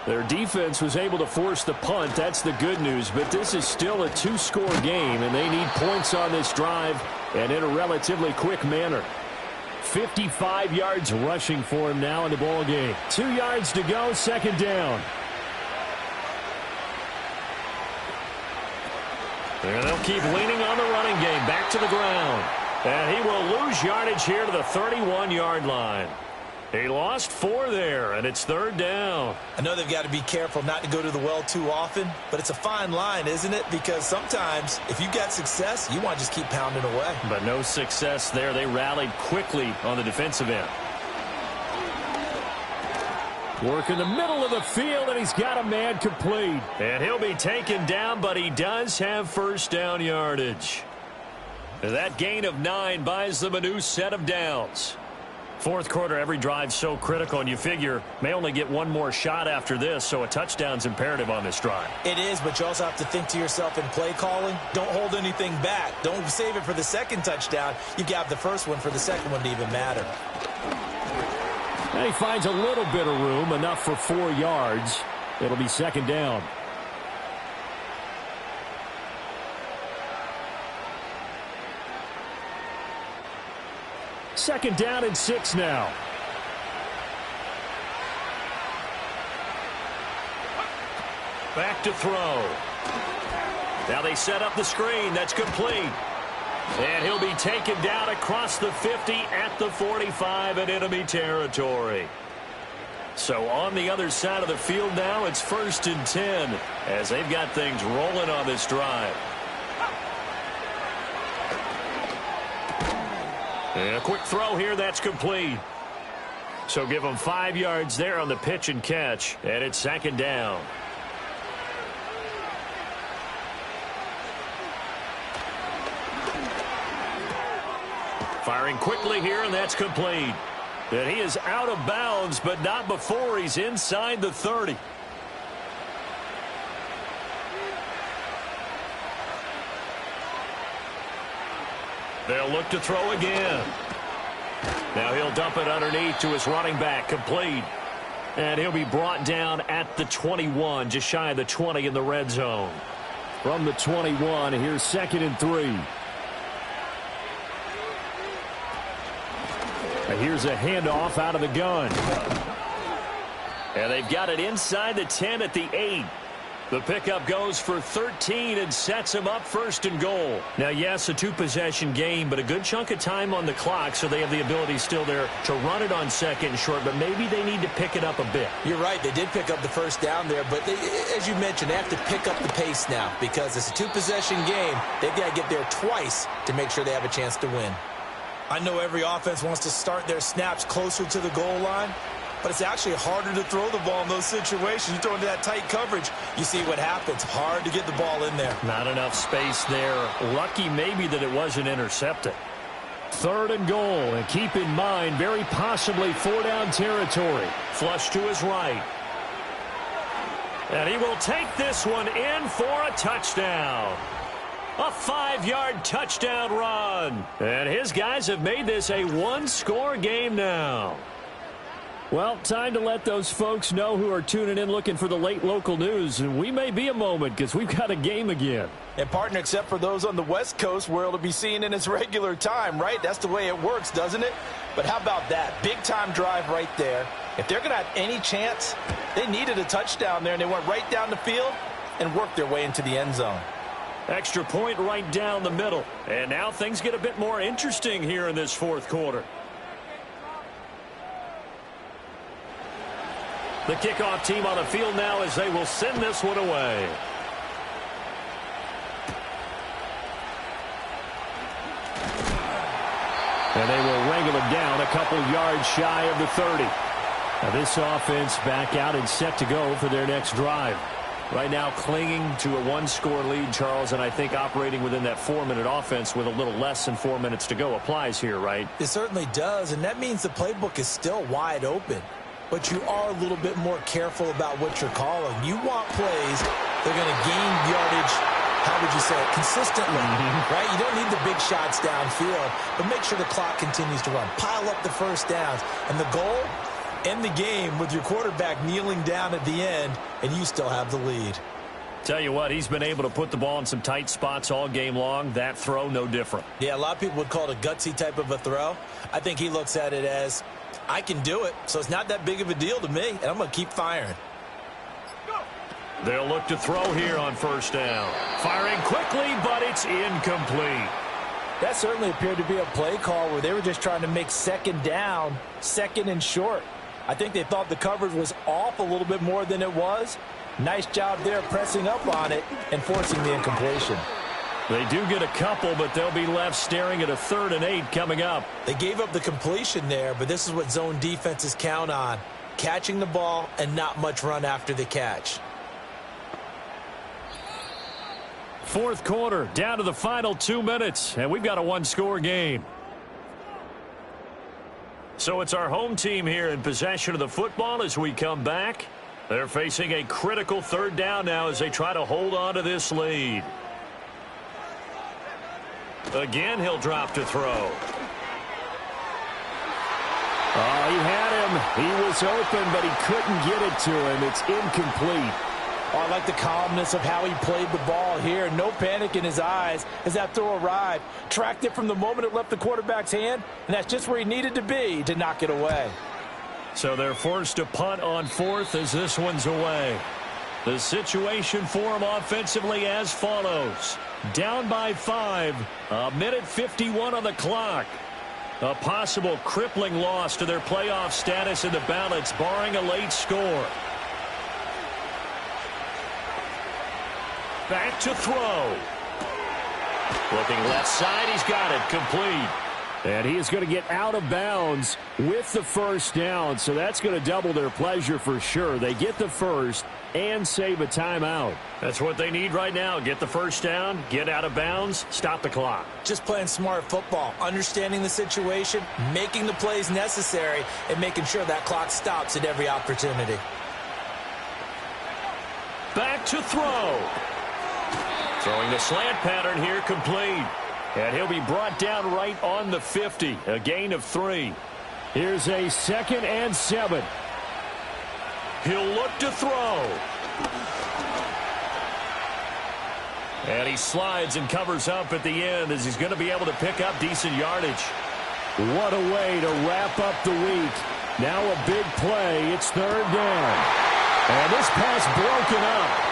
Their defense was able to force the punt. That's the good news, but this is still a 2-score game, and they need points on this drive and in a relatively quick manner. 55 yards rushing for him now in the ball game. 2 yards to go, 2nd down. And they'll keep leaning on the running game. Back to the ground. And he will lose yardage here to the 31-yard line. He lost 4 there, and it's 3rd down. I know they've got to be careful not to go to the well too often, but it's a fine line, isn't it? Because sometimes if you got success, you want to just keep pounding away. But no success there. They rallied quickly on the defensive end. Work in the middle of the field, and he's got a man complete. And he'll be taken down, but he does have first down yardage. That gain of 9 buys them a new set of downs. 4th quarter, every drive so critical, and you figure may only get one more shot after this, so a touchdown's imperative on this drive. It is, but you also have to think to yourself in play calling, don't hold anything back. Don't save it for the second touchdown. You got the first one for the second one to even matter. And he finds a little bit of room, enough for 4 yards. It'll be 2nd down. Second down and 6 now. Back to throw. Now they set up the screen. That's complete. And he'll be taken down across the 50 at the 45 in enemy territory. So on the other side of the field now, it's 1st and 10 as they've got things rolling on this drive. And a quick throw here, that's complete. So give them 5 yards there on the pitch and catch, and it's 2nd down. Firing quickly here, and that's complete. And he is out of bounds, but not before he's inside the 30. They'll look to throw again. Now he'll dump it underneath to his running back, complete. And he'll be brought down at the 21, just shy of the 20 in the red zone. From the 21, here's 2nd and 3. And here's a handoff out of the gun. And they've got it inside the 10 at the 8. The pickup goes for 13 and sets him up 1st and goal. Now, yes, a 2-possession game, but a good chunk of time on the clock, so they have the ability still there to run it on 2nd and short, but maybe they need to pick it up a bit. You're right. They did pick up the first down there, but as you mentioned, they have to pick up the pace now because it's a 2-possession game. They've got to get there twice to make sure they have a chance to win. I know every offense wants to start their snaps closer to the goal line, but it's actually harder to throw the ball in those situations. You throw into that tight coverage, you see what happens. Hard to get the ball in there. Not enough space there. Lucky maybe that it wasn't intercepted. 3rd and goal, and keep in mind, very possibly 4-down territory. Flush to his right. And he will take this one in for a touchdown. A 5-yard touchdown run. And his guys have made this a one-score game now. Well, time to let those folks know who are tuning in looking for the late local news. And we may be a moment because we've got a game again. And, partner, except for those on the West Coast where it'll be seen in its regular time, right? That's the way it works, doesn't it? But how about that? Big-time drive right there. If they're going to have any chance, they needed a touchdown there, and they went right down the field and worked their way into the end zone. Extra point right down the middle. And now things get a bit more interesting here in this fourth quarter. The kickoff team on the field now as they will send this one away. And they will wrangle it down a couple yards shy of the 30. Now this offense back out and set to go for their next drive. Right now clinging to a one-score lead, Charles, and I think operating within that 4-minute offense with a little less than 4 minutes to go applies here, right? It certainly does, and that means the playbook is still wide open. But you are a little bit more careful about what you're calling. You want plays that are going to gain yardage, how would you say it, consistently, right? You don't need the big shots downfield, but make sure the clock continues to run. Pile up the first downs. And the goal, end the game with your quarterback kneeling down at the end, and you still have the lead. Tell you what, he's been able to put the ball in some tight spots all game long. That throw, no different. Yeah, a lot of people would call it a gutsy type of a throw. I think he looks at it as, I can do it, so it's not that big of a deal to me, and I'm going to keep firing. They'll look to throw here on first down. Firing quickly, but it's incomplete. That certainly appeared to be a play call where they were just trying to make second down, second and short. I think they thought the coverage was off a little bit more than it was. Nice job there pressing up on it and forcing the incompletion. They do get a couple, but they'll be left staring at a 3rd and 8 coming up. They gave up the completion there, but this is what zone defenses count on. Catching the ball and not much run after the catch. Fourth quarter, down to the final 2 minutes, and we've got a one-score game. So it's our home team here in possession of the football as we come back. They're facing a critical 3rd down now as they try to hold on to this lead. Again, he'll drop to throw. Oh, he had him. He was open, but he couldn't get it to him. It's incomplete. Oh, I like the calmness of how he played the ball here. No panic in his eyes as that throw arrived. Tracked it from the moment it left the quarterback's hand, and that's just where he needed to be to knock it away. So they're forced to punt on 4th as this one's away. The situation for them offensively as follows. Down by 5, a minute 51 on the clock. A possible crippling loss to their playoff status in the balance, barring a late score. Back to throw. Looking left side, he's got it, complete. And he is going to get out of bounds with the first down, so that's going to double their pleasure for sure. They get the first and save a timeout. That's what they need right now. Get the first down, get out of bounds, stop the clock. Just playing smart football, understanding the situation, making the plays necessary, and making sure that clock stops at every opportunity. Back to throw. Throwing the slant pattern here, complete. And he'll be brought down right on the 50, a gain of 3. Here's a 2nd and 7. He'll look to throw. And he slides and covers up at the end as he's going to be able to pick up decent yardage. What a way to wrap up the week. Now a big play. It's 3rd down. And this pass broken up.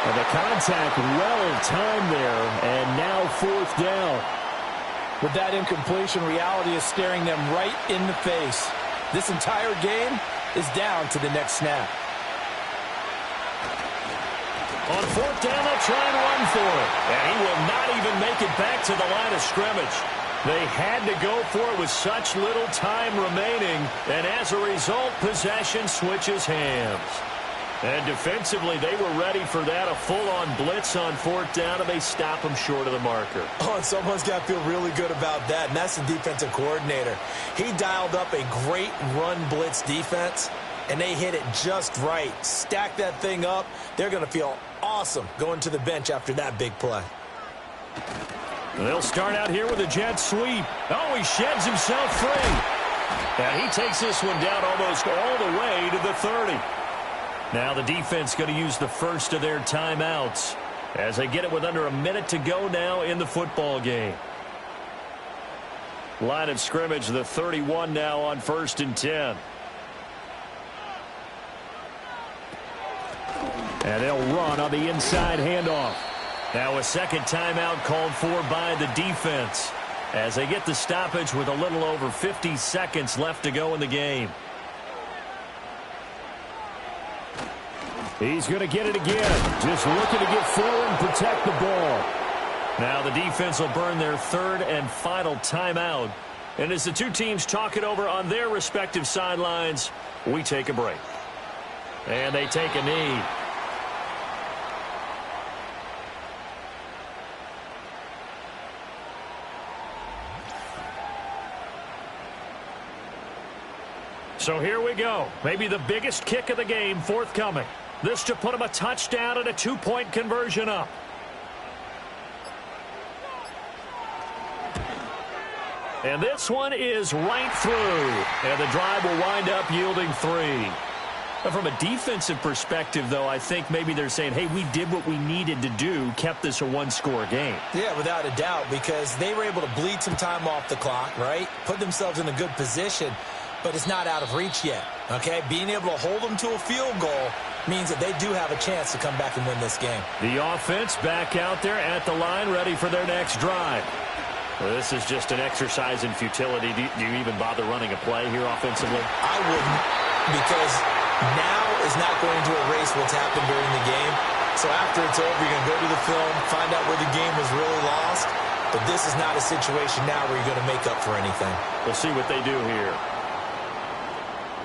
And the contact well timed there, and now 4th down. With that incompletion, reality is staring them right in the face. This entire game is down to the next snap. On 4th down, they'll try and run for it. And he will not even make it back to the line of scrimmage. They had to go for it with such little time remaining, and as a result, possession switches hands. And defensively, they were ready for that, a full-on blitz on 4th down, and they stop them short of the marker. Oh, and someone's got to feel really good about that, and that's the defensive coordinator. He dialed up a great run blitz defense, and they hit it just right. Stack that thing up. They're going to feel awesome going to the bench after that big play. They'll start out here with a jet sweep. Oh, he sheds himself free. And he takes this one down almost all the way to the 30. Now the defense going to use the first of their timeouts as they get it with under a minute to go now in the football game. Line of scrimmage, the 31 now on 1st and 10. And they'll run on the inside handoff. Now a second timeout called for by the defense as they get the stoppage with a little over 50 seconds left to go in the game. He's going to get it again. Just looking to get forward and protect the ball. Now the defense will burn their third and final timeout. And as the two teams talk it over on their respective sidelines, we take a break. And they take a knee. So here we go. Maybe the biggest kick of the game forthcoming. This to put them a touchdown and a 2-point conversion up. And this one is right through. And the drive will wind up yielding 3. But from a defensive perspective, though, I think maybe they're saying, hey, we did what we needed to do, kept this a one-score game. Yeah, without a doubt, because they were able to bleed some time off the clock, right? Put themselves in a good position, but it's not out of reach yet, okay? Being able to hold them to a field goal means that they do have a chance to come back and win this game. The offense back out there at the line, ready for their next drive. Well, this is just an exercise in futility. Do you even bother running a play here offensively? I wouldn't, because now is not going to erase what's happened during the game. So after it's over, you're going to go to the film, find out where the game was really lost. But this is not a situation now where you're going to make up for anything. We'll see what they do here.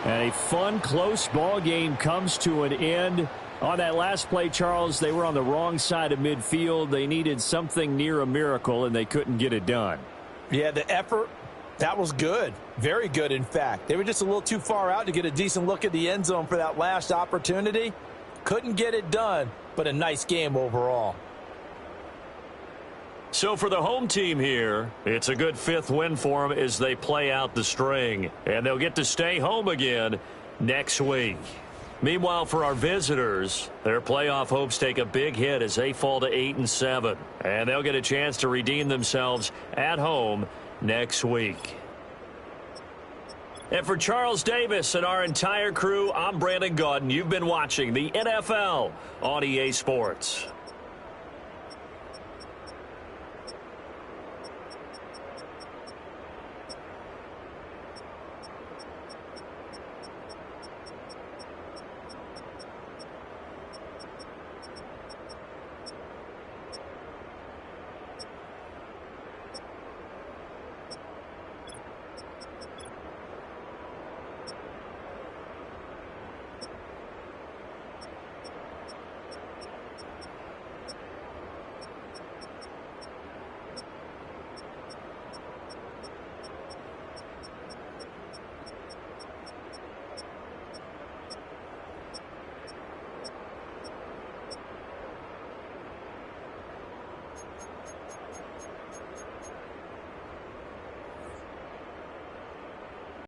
And a fun, close ball game comes to an end. On that last play, Charles, they were on the wrong side of midfield. They needed something near a miracle, and they couldn't get it done. Yeah, the effort, that was good. Very good, in fact. They were just a little too far out to get a decent look at the end zone for that last opportunity. Couldn't get it done, but a nice game overall. So for the home team here, it's a good 5th win for them as they play out the string. And they'll get to stay home again next week. Meanwhile, for our visitors, their playoff hopes take a big hit as they fall to 8-7. And they'll get a chance to redeem themselves at home next week. And for Charles Davis and our entire crew, I'm Brandon Gaudin. You've been watching the NFL on EA Sports.